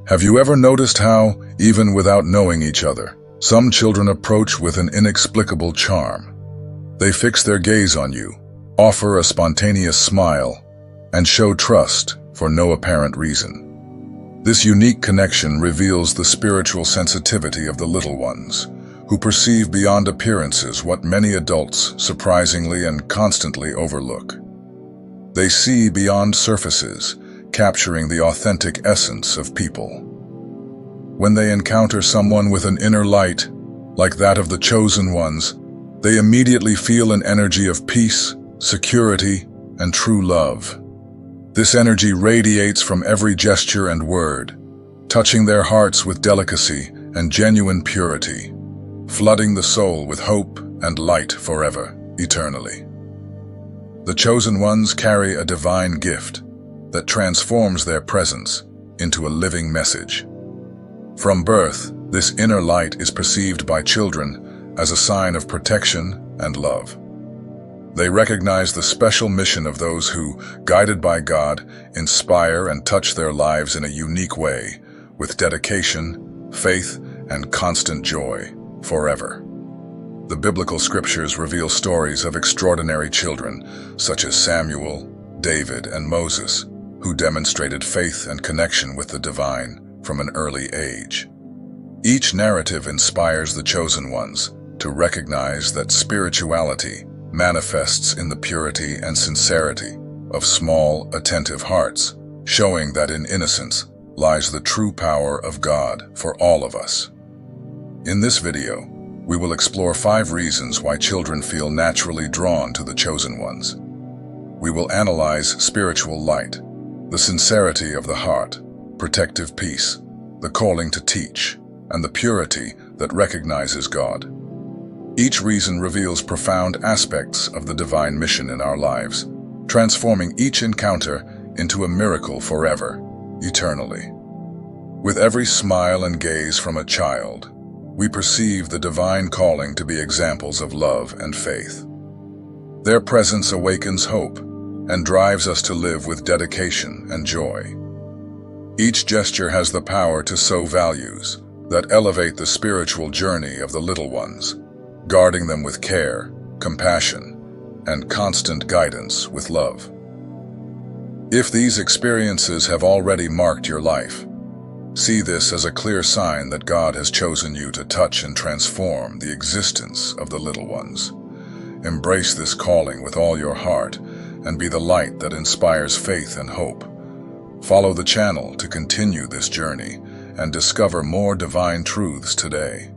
Have you ever noticed how, even without knowing each other, some children approach with an inexplicable charm? They fix their gaze on you, offer a spontaneous smile, and show trust for no apparent reason. This unique connection reveals the spiritual sensitivity of the little ones, who perceive beyond appearances what many adults surprisingly and constantly overlook. They see beyond surfaces, capturing the authentic essence of people. When they encounter someone with an inner light, like that of the chosen ones, they immediately feel an energy of peace, security, and true love. This energy radiates from every gesture and word, touching their hearts with delicacy and genuine purity, flooding the soul with hope and light forever, eternally. The chosen ones carry a divine gift that transforms their presence into a living message. From birth, this inner light is perceived by children as a sign of protection and love. They recognize the special mission of those who, guided by God, inspire and touch their lives in a unique way, with dedication, faith, and constant joy, forever. The biblical scriptures reveal stories of extraordinary children, such as Samuel, David, and Moses, who demonstrated faith and connection with the divine from an early age. Each narrative inspires the chosen ones to recognize that spirituality manifests in the purity and sincerity of small, attentive hearts, showing that in innocence lies the true power of God for all of us. In this video, we will explore 5 reasons why children feel naturally drawn to the chosen ones. We will analyze spiritual light, the sincerity of the heart, protective peace, the calling to teach, and the purity that recognizes God. Each reason reveals profound aspects of the divine mission in our lives, transforming each encounter into a miracle forever, eternally. With every smile and gaze from a child, we perceive the divine calling to be examples of love and faith. Their presence awakens hope and drives us to live with dedication and joy. Each gesture has the power to sow values that elevate the spiritual journey of the little ones, guarding them with care, compassion, and constant guidance with love. If these experiences have already marked your life, see this as a clear sign that God has chosen you to touch and transform the existence of the little ones. Embrace this calling with all your heart and be the light that inspires faith and hope. Follow the channel to continue this journey and discover more divine truths today.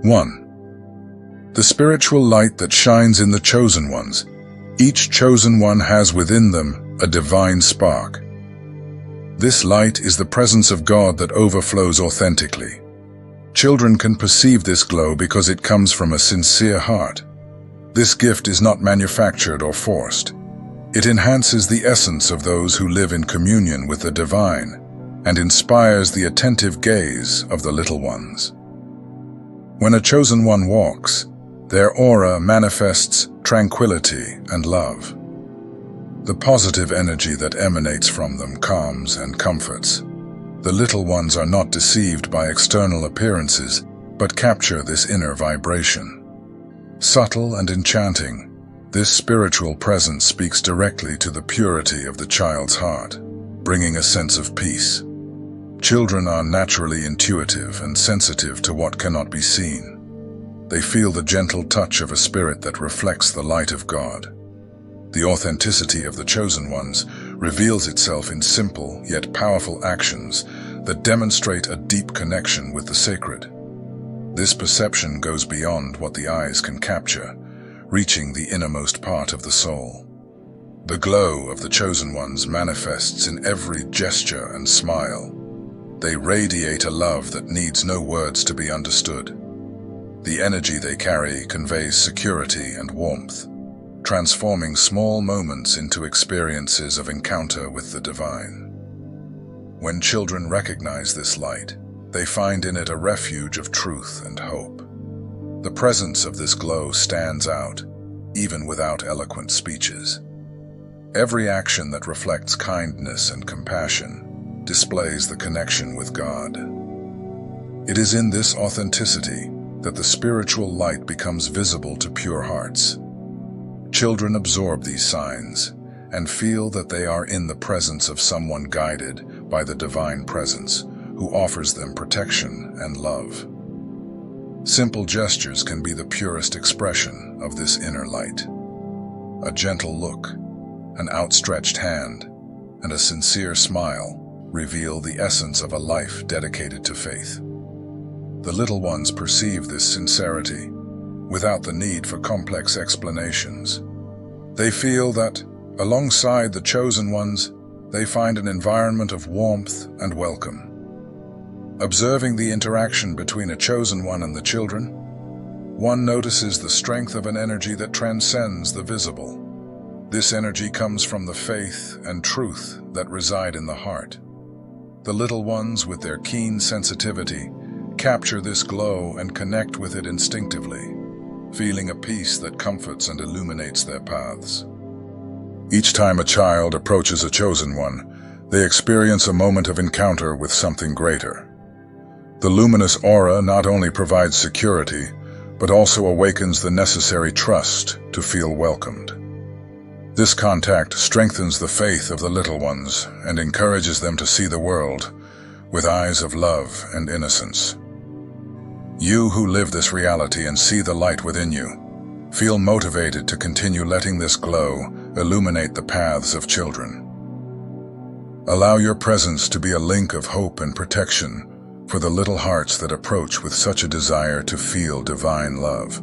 1. The spiritual light that shines in the chosen ones. Each chosen one has within them a divine spark. This light is the presence of God that overflows authentically. Children can perceive this glow because it comes from a sincere heart. This gift is not manufactured or forced. It enhances the essence of those who live in communion with the divine and inspires the attentive gaze of the little ones. When a chosen one walks, their aura manifests tranquility and love. The positive energy that emanates from them calms and comforts. The little ones are not deceived by external appearances, but capture this inner vibration. Subtle and enchanting, this spiritual presence speaks directly to the purity of the child's heart, bringing a sense of peace. Children are naturally intuitive and sensitive to what cannot be seen. They feel the gentle touch of a spirit that reflects the light of God. The authenticity of the chosen ones reveals itself in simple yet powerful actions that demonstrate a deep connection with the sacred. This perception goes beyond what the eyes can capture, reaching the innermost part of the soul. The glow of the chosen ones manifests in every gesture and smile. They radiate a love that needs no words to be understood. The energy they carry conveys security and warmth, transforming small moments into experiences of encounter with the divine. When children recognize this light, they find in it a refuge of truth and hope. The presence of this glow stands out, even without eloquent speeches. Every action that reflects kindness and compassion displays the connection with God. It is in this authenticity that the spiritual light becomes visible to pure hearts. Children absorb these signs and feel that they are in the presence of someone guided by the divine presence who offers them protection and love. Simple gestures can be the purest expression of this inner light. A gentle look, an outstretched hand, and a sincere smile reveal the essence of a life dedicated to faith. The little ones perceive this sincerity without the need for complex explanations. They feel that, alongside the chosen ones, they find an environment of warmth and welcome. Observing the interaction between a chosen one and the children, one notices the strength of an energy that transcends the visible. This energy comes from the faith and truth that reside in the heart. The little ones, with their keen sensitivity, capture this glow and connect with it instinctively, feeling a peace that comforts and illuminates their paths. Each time a child approaches a chosen one, they experience a moment of encounter with something greater. The luminous aura not only provides security, but also awakens the necessary trust to feel welcomed. This contact strengthens the faith of the little ones and encourages them to see the world with eyes of love and innocence. You who live this reality and see the light within you, feel motivated to continue letting this glow illuminate the paths of children. Allow your presence to be a link of hope and protection for the little hearts that approach with such a desire to feel divine love.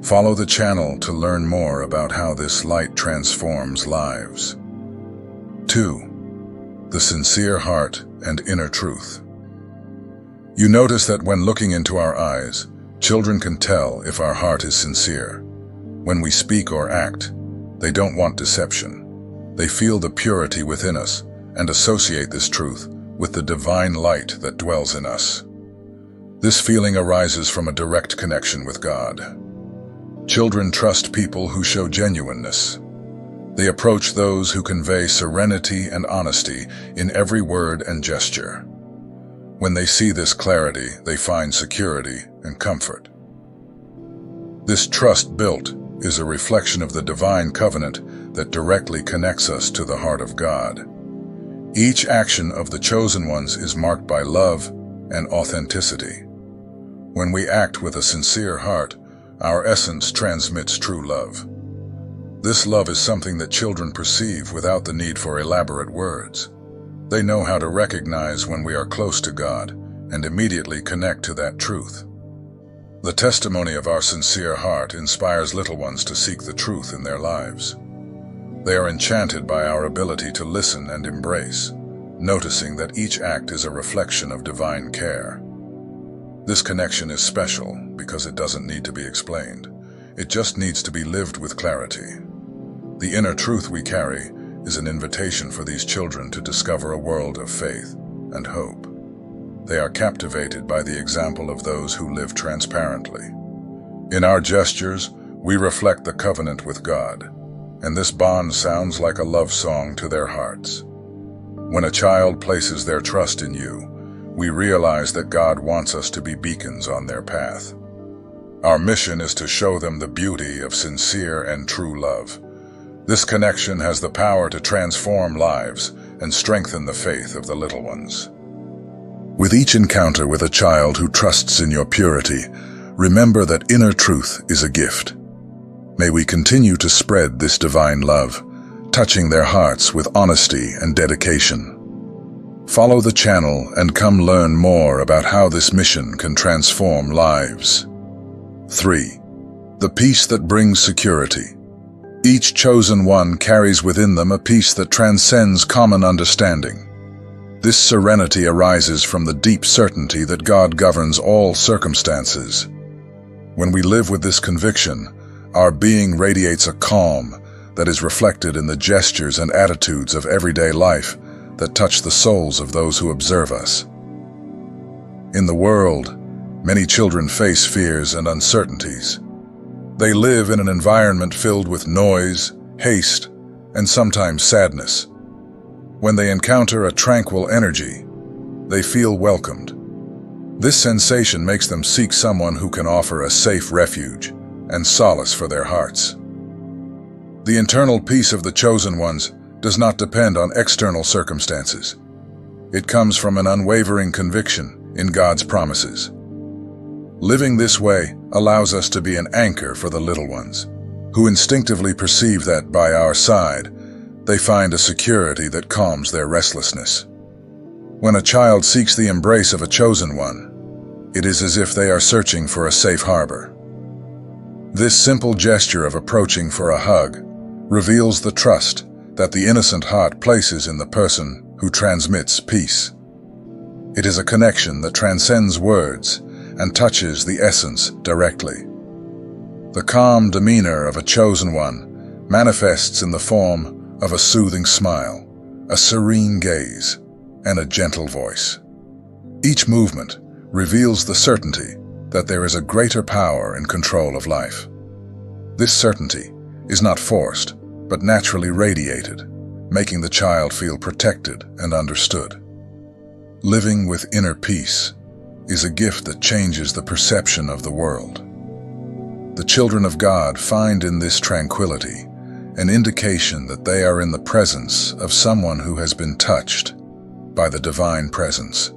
Follow the channel to learn more about how this light transforms lives. 2. The sincere heart and inner truth. You notice that when looking into our eyes, children can tell if our heart is sincere. When we speak or act, they don't want deception. They feel the purity within us and associate this truth with the divine light that dwells in us. This feeling arises from a direct connection with God. Children trust people who show genuineness. They approach those who convey serenity and honesty in every word and gesture. When they see this clarity, they find security and comfort. This trust built is a reflection of the divine covenant that directly connects us to the heart of God. Each action of the chosen ones is marked by love and authenticity. When we act with a sincere heart, our essence transmits true love. This love is something that children perceive without the need for elaborate words. They know how to recognize when we are close to God and immediately connect to that truth. The testimony of our sincere heart inspires little ones to seek the truth in their lives. They are enchanted by our ability to listen and embrace, noticing that each act is a reflection of divine care. This connection is special because it doesn't need to be explained. It just needs to be lived with clarity. The inner truth we carry is an invitation for these children to discover a world of faith and hope. They are captivated by the example of those who live transparently. In our gestures, we reflect the covenant with God, and this bond sounds like a love song to their hearts. When a child places their trust in you, we realize that God wants us to be beacons on their path. Our mission is to show them the beauty of sincere and true love. This connection has the power to transform lives and strengthen the faith of the little ones. With each encounter with a child who trusts in your purity, remember that inner truth is a gift. May we continue to spread this divine love, touching their hearts with honesty and dedication. Follow the channel and come learn more about how this mission can transform lives. 3. The peace that brings security. Each chosen one carries within them a peace that transcends common understanding. This serenity arises from the deep certainty that God governs all circumstances. When we live with this conviction, our being radiates a calm that is reflected in the gestures and attitudes of everyday life that touch the souls of those who observe us. In the world, many children face fears and uncertainties. They live in an environment filled with noise, haste, and sometimes sadness. When they encounter a tranquil energy, they feel welcomed. This sensation makes them seek someone who can offer a safe refuge and solace for their hearts. The internal peace of the chosen ones does not depend on external circumstances. It comes from an unwavering conviction in God's promises. Living this way allows us to be an anchor for the little ones, who instinctively perceive that by our side, they find a security that calms their restlessness. When a child seeks the embrace of a chosen one, it is as if they are searching for a safe harbor. This simple gesture of approaching for a hug reveals the trust that the innocent heart places in the person who transmits peace. It is a connection that transcends words and touches the essence directly. The calm demeanor of a chosen one manifests in the form of a soothing smile, a serene gaze, and a gentle voice. Each movement reveals the certainty that there is a greater power in control of life. This certainty is not forced, but naturally radiated, making the child feel protected and understood. Living with inner peace is a gift that changes the perception of the world. The children of God find in this tranquility an indication that they are in the presence of someone who has been touched by the divine presence.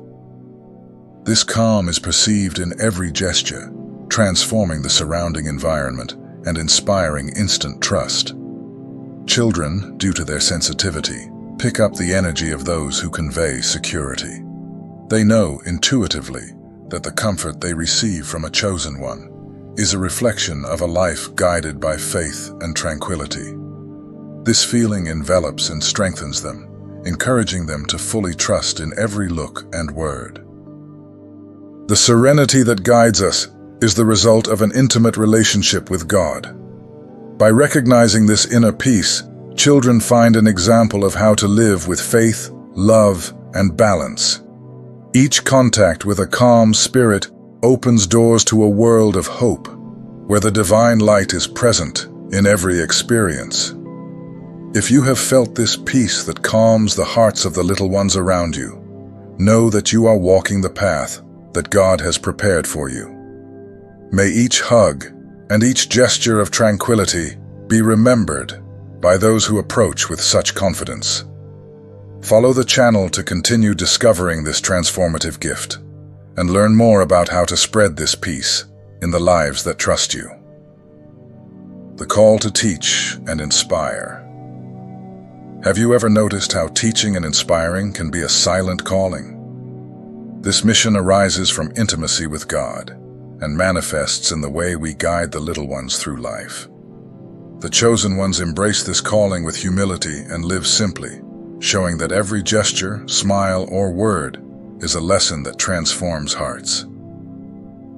This calm is perceived in every gesture, transforming the surrounding environment and inspiring instant trust. Children, due to their sensitivity, pick up the energy of those who convey security. They know intuitively that the comfort they receive from a chosen one is a reflection of a life guided by faith and tranquility. This feeling envelops and strengthens them, encouraging them to fully trust in every look and word. The serenity that guides us is the result of an intimate relationship with God. By recognizing this inner peace, children find an example of how to live with faith, love, and balance. Each contact with a calm spirit opens doors to a world of hope, where the divine light is present in every experience. If you have felt this peace that calms the hearts of the little ones around you, know that you are walking the path that God has prepared for you. May each hug and each gesture of tranquility be remembered by those who approach with such confidence. Follow the channel to continue discovering this transformative gift and learn more about how to spread this peace in the lives that trust you. The call to teach and inspire. Have you ever noticed how teaching and inspiring can be a silent calling? This mission arises from intimacy with God and manifests in the way we guide the little ones through life. The chosen ones embrace this calling with humility and live simply, showing that every gesture, smile, or word is a lesson that transforms hearts.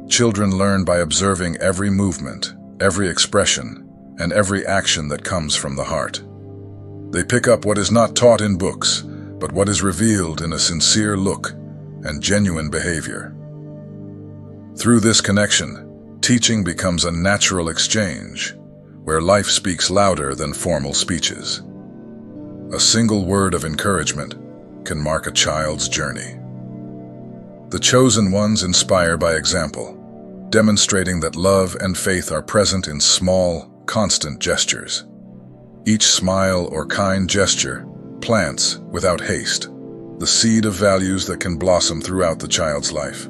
Children learn by observing every movement, every expression, and every action that comes from the heart. They pick up what is not taught in books, but what is revealed in a sincere look and genuine behavior. Through this connection, teaching becomes a natural exchange, where life speaks louder than formal speeches. A single word of encouragement can mark a child's journey. The chosen ones inspire by example, demonstrating that love and faith are present in small, constant gestures. Each smile or kind gesture plants, without haste, the seed of values that can blossom throughout the child's life.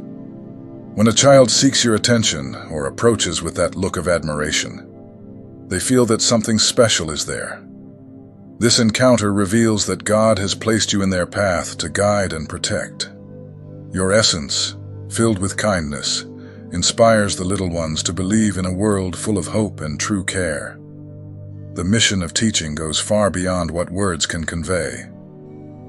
When a child seeks your attention or approaches with that look of admiration, they feel that something special is there. This encounter reveals that God has placed you in their path to guide and protect. Your essence, filled with kindness, inspires the little ones to believe in a world full of hope and true care. The mission of teaching goes far beyond what words can convey.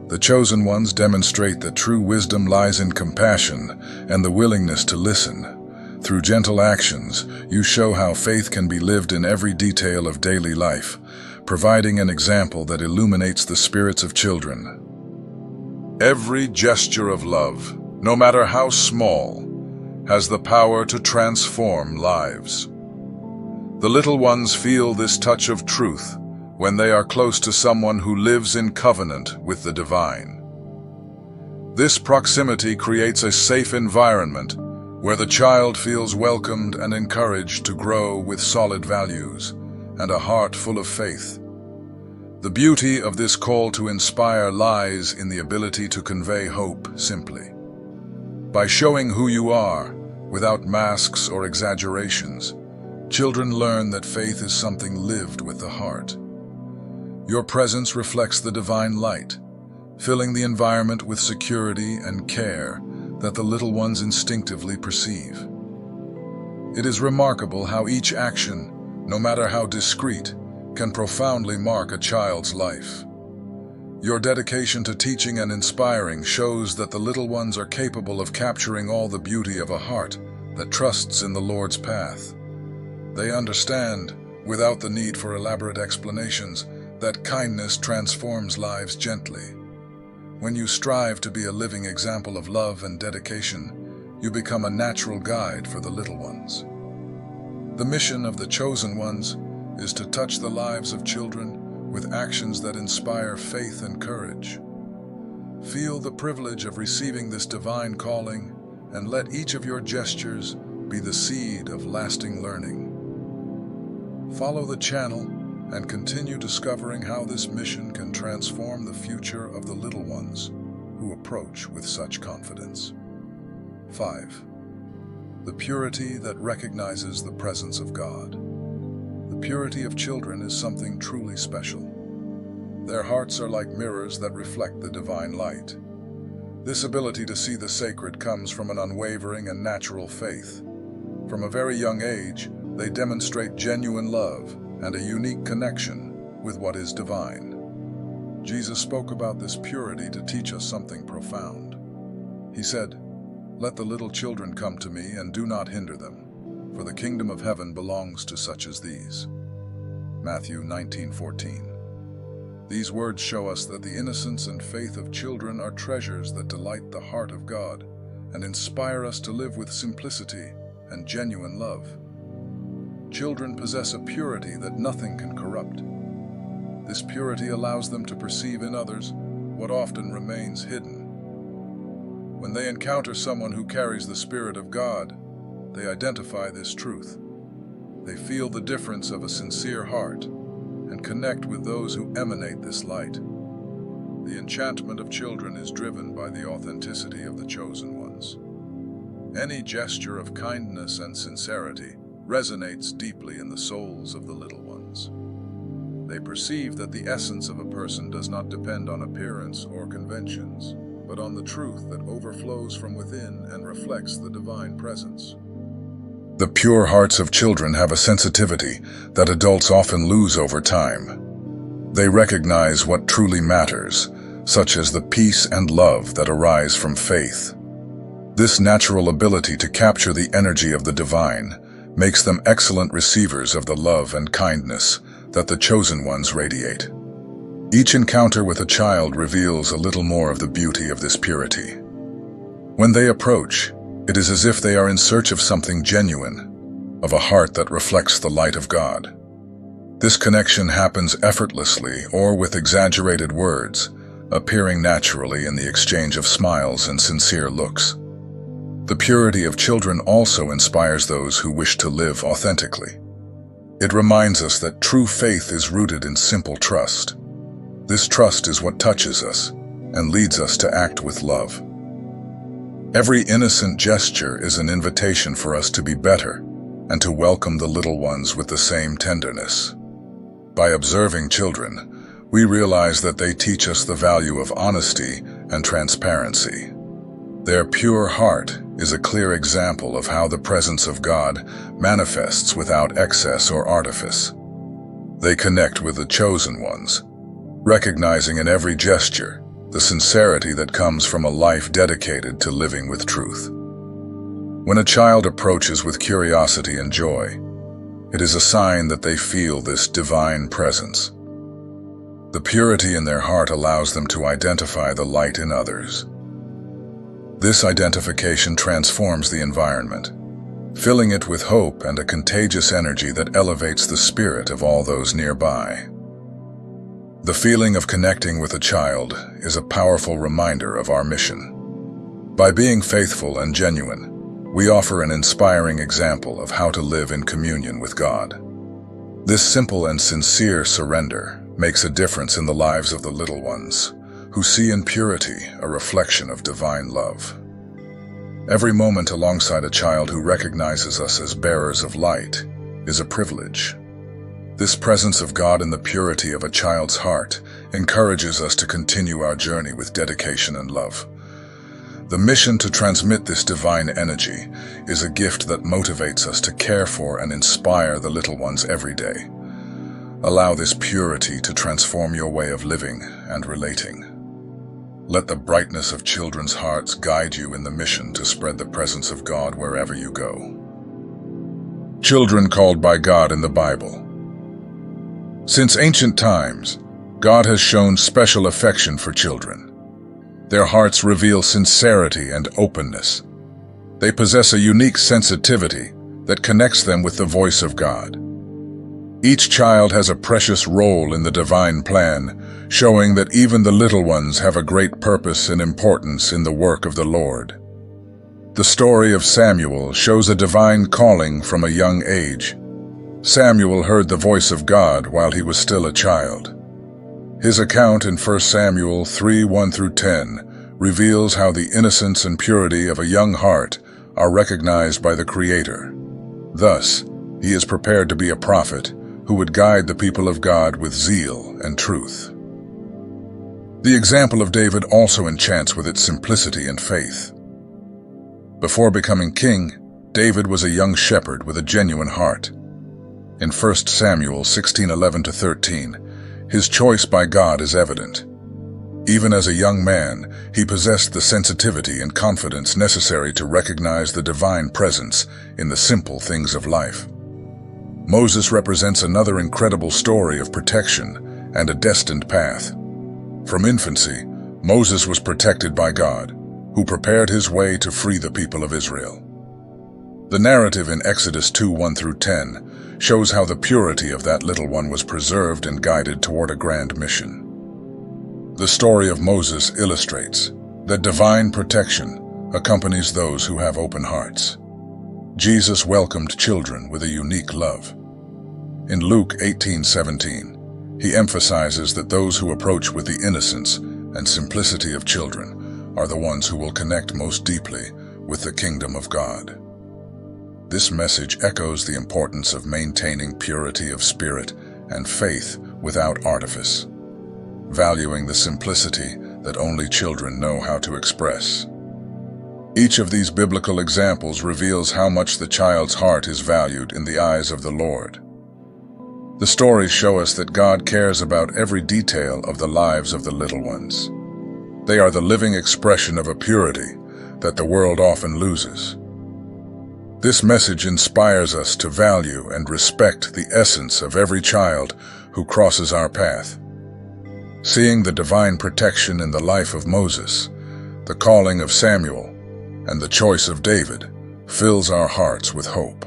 The chosen ones demonstrate that true wisdom lies in compassion and the willingness to listen. Through gentle actions, you show how faith can be lived in every detail of daily life, providing an example that illuminates the spirits of children. Every gesture of love, no matter how small, has the power to transform lives. The little ones feel this touch of truth when they are close to someone who lives in covenant with the divine. This proximity creates a safe environment where the child feels welcomed and encouraged to grow with solid values and a heart full of faith. The beauty of this call to inspire lies in the ability to convey hope simply. By showing who you are, without masks or exaggerations, children learn that faith is something lived with the heart. Your presence reflects the divine light, filling the environment with security and care that the little ones instinctively perceive. It is remarkable how each action, no matter how discreet, can profoundly mark a child's life. Your dedication to teaching and inspiring shows that the little ones are capable of capturing all the beauty of a heart that trusts in the Lord's path. They understand, without the need for elaborate explanations, that kindness transforms lives gently. When you strive to be a living example of love and dedication, you become a natural guide for the little ones. The mission of the chosen ones is to touch the lives of children with actions that inspire faith and courage. Feel the privilege of receiving this divine calling, and let each of your gestures be the seed of lasting learning. Follow the channel and continue discovering how this mission can transform the future of the little ones who approach with such confidence. 5. The purity that recognizes the presence of God. The purity of children is something truly special. Their hearts are like mirrors that reflect the divine light. This ability to see the sacred comes from an unwavering and natural faith. From a very young age, they demonstrate genuine love and a unique connection with what is divine. Jesus spoke about this purity to teach us something profound. He said, "Let the little children come to me, and do not hinder them, for the kingdom of heaven belongs to such as these." Matthew 19:14. These words show us that the innocence and faith of children are treasures that delight the heart of God and inspire us to live with simplicity and genuine love. Children possess a purity that nothing can corrupt. This purity allows them to perceive in others what often remains hidden. When they encounter someone who carries the Spirit of God, they identify this truth. They feel the difference of a sincere heart and connect with those who emanate this light. The enchantment of children is driven by the authenticity of the chosen ones. Any gesture of kindness and sincerity resonates deeply in the souls of the little ones. They perceive that the essence of a person does not depend on appearance or conventions, but on the truth that overflows from within and reflects the divine presence. The pure hearts of children have a sensitivity that adults often lose over time. They recognize what truly matters, such as the peace and love that arise from faith. This natural ability to capture the energy of the divine makes them excellent receivers of the love and kindness that the chosen ones radiate. Each encounter with a child reveals a little more of the beauty of this purity. When they approach, it is as if they are in search of something genuine, of a heart that reflects the light of God. This connection happens effortlessly or with exaggerated words, appearing naturally in the exchange of smiles and sincere looks. The purity of children also inspires those who wish to live authentically. It reminds us that true faith is rooted in simple trust. This trust is what touches us and leads us to act with love. Every innocent gesture is an invitation for us to be better and to welcome the little ones with the same tenderness. By observing children, we realize that they teach us the value of honesty and transparency. Their pure heart is a clear example of how the presence of God manifests without excess or artifice. They connect with the chosen ones, recognizing in every gesture the sincerity that comes from a life dedicated to living with truth. When a child approaches with curiosity and joy, it is a sign that they feel this divine presence. The purity in their heart allows them to identify the light in others. This identification transforms the environment, filling it with hope and a contagious energy that elevates the spirit of all those nearby. The feeling of connecting with a child is a powerful reminder of our mission. By being faithful and genuine, we offer an inspiring example of how to live in communion with God. This simple and sincere surrender makes a difference in the lives of the little ones, who see in purity a reflection of divine love. Every moment alongside a child who recognizes us as bearers of light is a privilege. This presence of God in the purity of a child's heart encourages us to continue our journey with dedication and love. The mission to transmit this divine energy is a gift that motivates us to care for and inspire the little ones every day. Allow this purity to transform your way of living and relating. Let the brightness of children's hearts guide you in the mission to spread the presence of God wherever you go. Children called by God in the Bible. Since ancient times, God has shown special affection for children. Their hearts reveal sincerity and openness. They possess a unique sensitivity that connects them with the voice of God. Each child has a precious role in the divine plan, showing that even the little ones have a great purpose and importance in the work of the Lord. The story of Samuel shows a divine calling from a young age. Samuel heard the voice of God while he was still a child. His account in 1 Samuel 3:1-10 reveals how the innocence and purity of a young heart are recognized by the Creator. Thus, he is prepared to be a prophet who would guide the people of God with zeal and truth. The example of David also enchants with its simplicity and faith. Before becoming king, David was a young shepherd with a genuine heart. In 1 Samuel 16:11-13, his choice by God is evident. Even as a young man, he possessed the sensitivity and confidence necessary to recognize the divine presence in the simple things of life. Moses represents another incredible story of protection and a destined path. From infancy, Moses was protected by God, who prepared his way to free the people of Israel. The narrative in Exodus 2:1-10 shows how the purity of that little one was preserved and guided toward a grand mission. The story of Moses illustrates that divine protection accompanies those who have open hearts. Jesus welcomed children with a unique love. In Luke 18:17, he emphasizes that those who approach with the innocence and simplicity of children are the ones who will connect most deeply with the kingdom of God. This message echoes the importance of maintaining purity of spirit and faith without artifice, valuing the simplicity that only children know how to express. Each of these biblical examples reveals how much the child's heart is valued in the eyes of the Lord. The stories show us that God cares about every detail of the lives of the little ones. They are the living expression of a purity that the world often loses. This message inspires us to value and respect the essence of every child who crosses our path. Seeing the divine protection in the life of Moses, the calling of Samuel, and the choice of David fills our hearts with hope.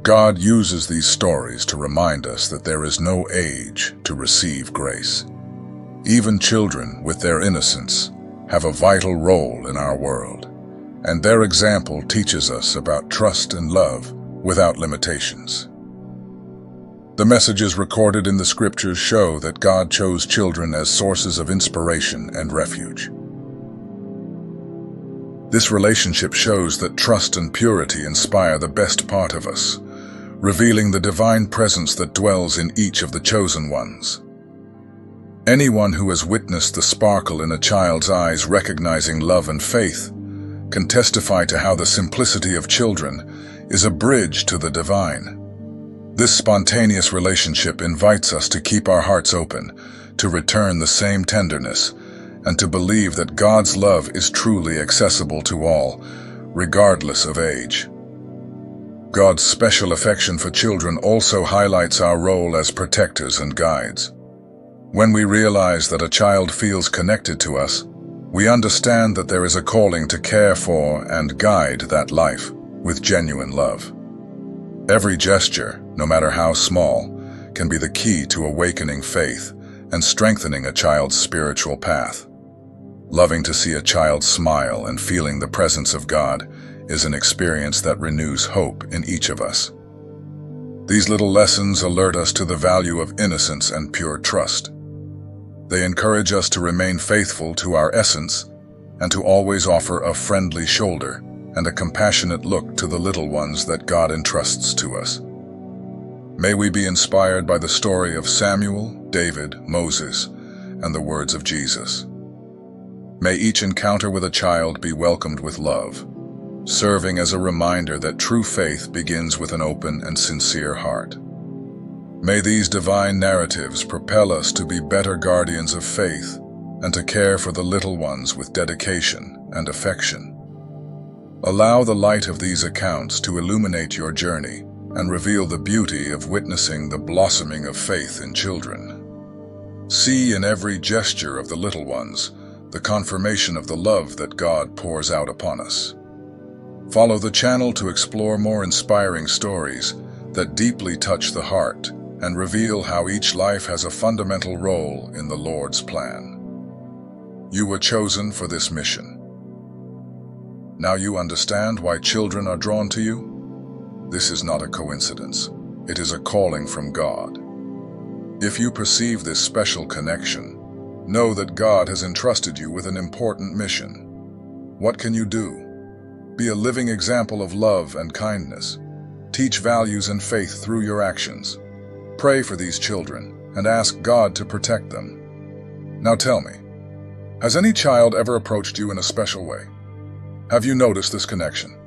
God uses these stories to remind us that there is no age to receive grace. Even children, with their innocence, have a vital role in our world, and their example teaches us about trust and love without limitations. The messages recorded in the scriptures show that God chose children as sources of inspiration and refuge. This relationship shows that trust and purity inspire the best part of us, revealing the divine presence that dwells in each of the chosen ones. Anyone who has witnessed the sparkle in a child's eyes recognizing love and faith can testify to how the simplicity of children is a bridge to the divine. This spontaneous relationship invites us to keep our hearts open, to return the same tenderness, and to believe that God's love is truly accessible to all, regardless of age. God's special affection for children also highlights our role as protectors and guides. When we realize that a child feels connected to us, we understand that there is a calling to care for and guide that life with genuine love. Every gesture, no matter how small, can be the key to awakening faith and strengthening a child's spiritual path. Loving to see a child smile and feeling the presence of God is an experience that renews hope in each of us. These little lessons alert us to the value of innocence and pure trust. They encourage us to remain faithful to our essence and to always offer a friendly shoulder and a compassionate look to the little ones that God entrusts to us. May we be inspired by the story of Samuel, David, Moses, and the words of Jesus. May each encounter with a child be welcomed with love, serving as a reminder that true faith begins with an open and sincere heart. May these divine narratives propel us to be better guardians of faith and to care for the little ones with dedication and affection. Allow the light of these accounts to illuminate your journey and reveal the beauty of witnessing the blossoming of faith in children. See in every gesture of the little ones the confirmation of the love that God pours out upon us. Follow the channel to explore more inspiring stories that deeply touch the heart and reveal how each life has a fundamental role in the Lord's plan. You were chosen for this mission. Now you understand why children are drawn to you? This is not a coincidence. It is a calling from God. If you perceive this special connection, know that God has entrusted you with an important mission. What can you do? Be a living example of love and kindness. Teach values and faith through your actions. Pray for these children and ask God to protect them. Now tell me, has any child ever approached you in a special way? Have you noticed this connection?